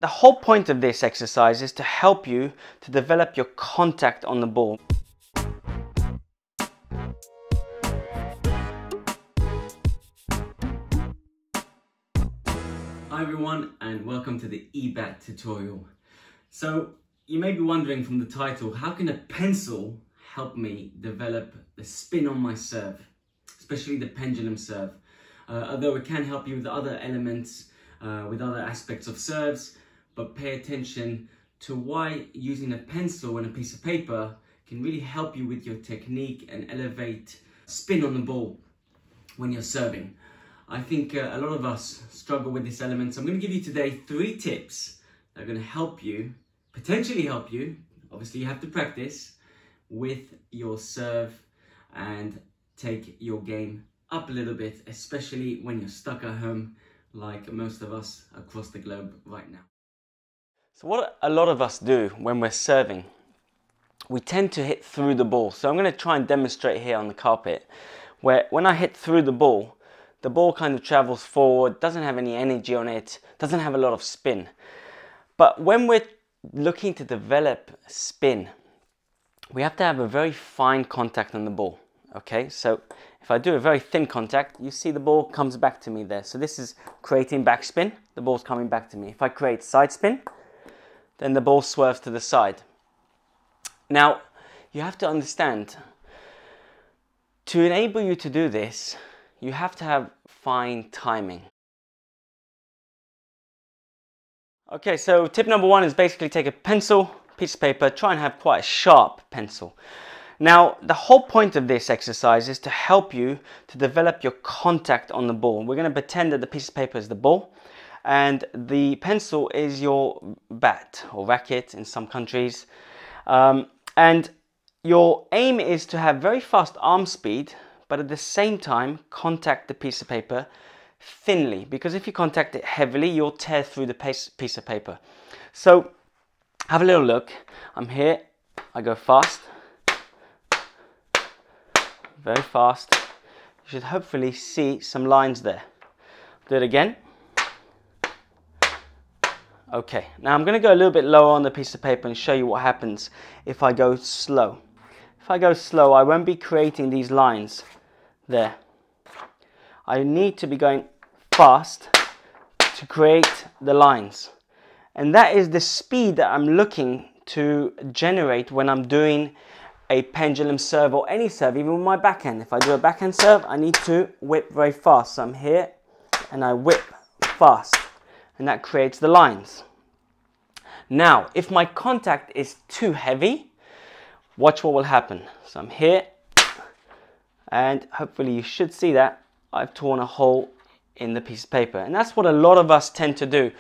The whole point of this exercise is to help you to develop your contact on the ball. Hi everyone, and welcome to the eBaTT tutorial. So you may be wondering from the title, how can a pencil help me develop the spin on my serve, especially the pendulum serve? Although it can help you with other elements, with other aspects of serves, but pay attention to why using a pencil and a piece of paper can really help you with your technique and elevate spin on the ball when you're serving. I think a lot of us struggle with this element, so I'm going to give you today 3 tips that are going to help you, potentially help you, obviously you have to practice, with your serve and take your game up a little bit, especially when you're stuck at home like most of us across the globe right now. So what a lot of us do when we're serving, we tend to hit through the ball. So I'm going to try and demonstrate here on the carpet, where when I hit through the ball kind of travels forward, doesn't have any energy on it, doesn't have a lot of spin. But when we're looking to develop spin, we have to have a very fine contact on the ball. Okay, so if I do a very thin contact, you see the ball comes back to me there. So this is creating backspin, the ball's coming back to me. If I create side spin, then the ball swerves to the side. Now, you have to understand, to enable you to do this, you have to have fine timing. Okay, so tip number 1 is basically take a pencil, piece of paper, try and have quite a sharp pencil. Now, the whole point of this exercise is to help you to develop your contact on the ball. We're going to pretend that the piece of paper is the ball and the pencil is your bat or racket in some countries. And your aim is to have very fast arm speed, but at the same time contact the piece of paper thinly, because if you contact it heavily, you'll tear through the piece of paper. So have a little look. I'm here, I go fast, very fast. You should hopefully see some lines there. Do it again. Okay, now I'm going to go a little bit lower on the piece of paper and show you what happens if I go slow. If I go slow, I won't be creating these lines there. I need to be going fast to create the lines. And that is the speed that I'm looking to generate when I'm doing a pendulum serve or any serve, even with my backhand. If I do a backhand serve, I need to whip very fast. So I'm here and I whip fast, and that creates the lines. Now, if my contact is too heavy, watch what will happen. So I'm here, and hopefully you should see that I've torn a hole in the piece of paper. And that's what a lot of us tend to do.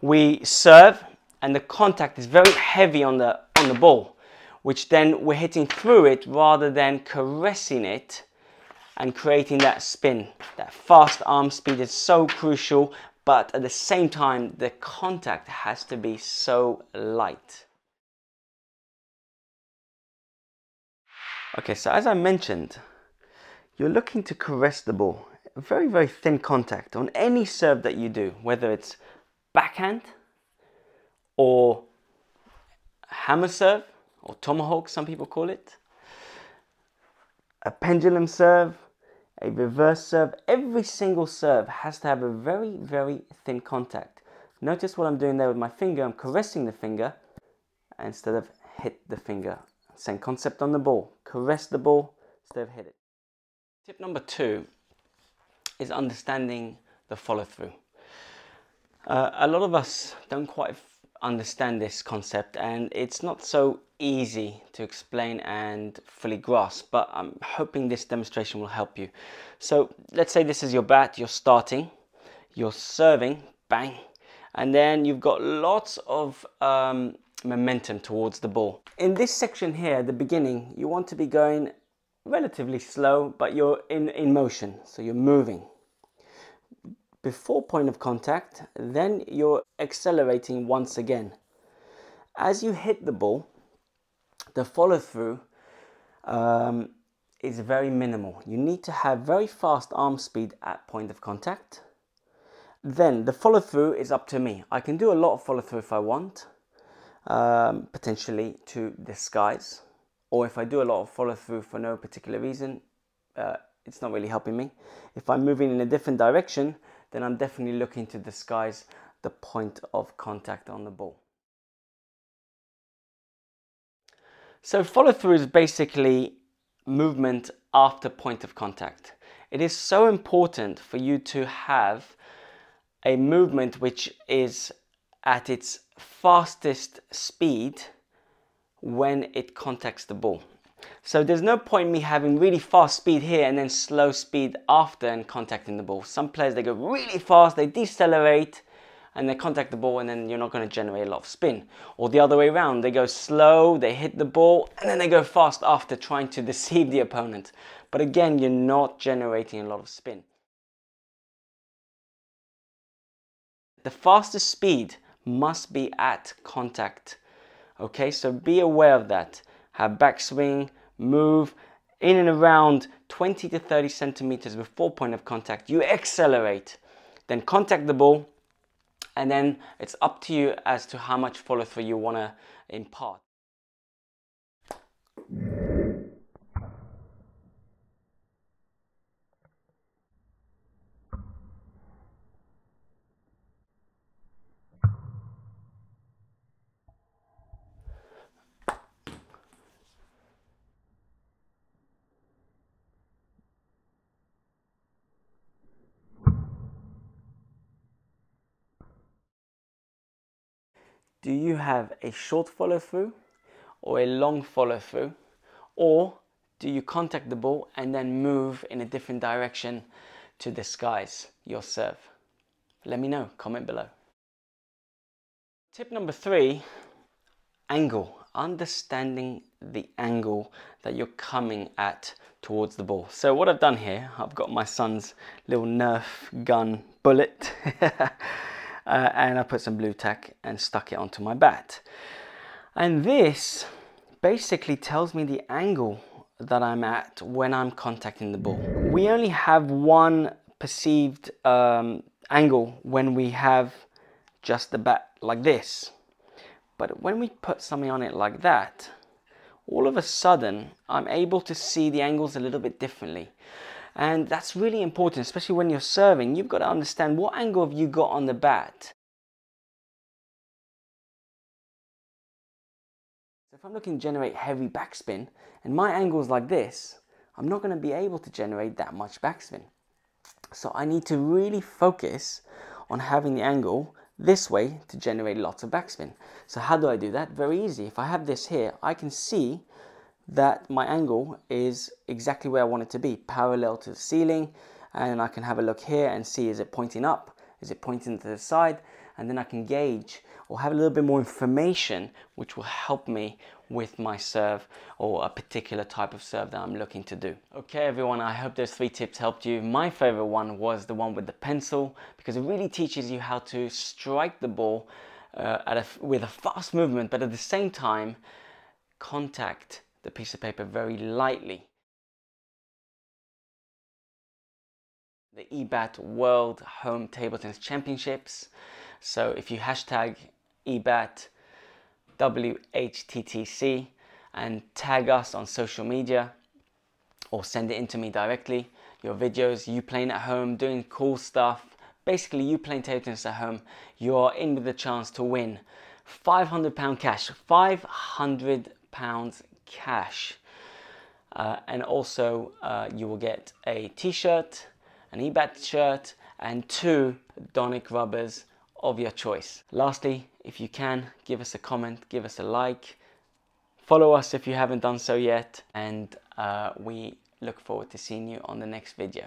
We serve and the contact is very heavy on the ball, which then we're hitting through it rather than caressing it and creating that spin. That fast arm speed is so crucial, but at the same time, the contact has to be so light. Okay, so as I mentioned, you're looking to caress the ball. A very, very thin contact on any serve that you do, whether it's backhand or hammer serve or tomahawk, some people call it, a pendulum serve, a reverse serve. Every single serve has to have a very, very thin contact. Notice what I'm doing there with my finger. I'm caressing the finger instead of hit the finger. Same concept on the ball. Caress the ball instead of hit it. Tip number 2 is understanding the follow-through. A lot of us don't quite understand this concept, and it's not so easy to explain and fully grasp, but I'm hoping this demonstration will help you. So let's say this is your bat, you're starting, you're serving, bang, and then you've got lots of momentum towards the ball. In this section here at the beginning, you want to be going relatively slow, but you're in motion, so you're moving. Before point of contact, then you're accelerating once again. As you hit the ball, the follow-through is very minimal. You need to have very fast arm speed at point of contact, Then the follow through is up to me. I can do a lot of follow through if I want, potentially to disguise, or if I do a lot of follow through for no particular reason, it's not really helping me. If I'm moving in a different direction, then I'm definitely looking to disguise the point of contact on the ball. So follow through is basically movement after point of contact. It is so important for you to have a movement which is at its fastest speed when it contacts the ball. So there's no point in me having really fast speed here and then slow speed after and contacting the ball. Some players, they go really fast, they decelerate and they contact the ball, and then you're not going to generate a lot of spin. Or the other way around, they go slow, they hit the ball and then they go fast after, trying to deceive the opponent. But again, you're not generating a lot of spin. The fastest speed must be at contact. Okay, so be aware of that. Have backswing, move in and around 20 to 30 centimeters before point of contact. You accelerate, then contact the ball, and then it's up to you as to how much follow through you want to impart. Do you have a short follow through or a long follow through? Or do you contact the ball and then move in a different direction to disguise your serve? Let me know, comment below. Tip number 3, angle. Understanding the angle that you're coming at towards the ball. So what I've done here, I've got my son's little Nerf gun bullet and I put some blue tack and stuck it onto my bat. And this basically tells me the angle that I'm at when I'm contacting the ball. We only have one perceived angle when we have just the bat like this. But when we put something on it like that, all of a sudden I'm able to see the angles a little bit differently. And that's really important, especially when you're serving. You've got to understand what angle have you got on the bat. So if I'm looking to generate heavy backspin and my angle is like this, I'm not going to be able to generate that much backspin. So I need to really focus on having the angle this way to generate lots of backspin. So how do I do that? Very easy. If I have this here, I can see that my angle is exactly where I want it to be, parallel to the ceiling, and I can have a look here and see, is it pointing up, is it pointing to the side, and then I can gauge or have a little bit more information which will help me with my serve or a particular type of serve that I'm looking to do. Okay everyone, I hope those 3 tips helped you. My favorite one was the one with the pencil, because it really teaches you how to strike the ball with a fast movement, but at the same time contact the piece of paper very lightly. The eBaTT World Home Table Tennis Championships. So if you hashtag eBaTT WHTTC and tag us on social media or send it in to me directly, your videos, you playing at home, doing cool stuff, basically you playing table tennis at home, you're in with the chance to win £500 cash, £500 cash. And also you will get a t-shirt, an eBaTT shirt and 2 Donic rubbers of your choice. Lastly, if you can, give us a comment, give us a like, follow us if you haven't done so yet, and we look forward to seeing you on the next video.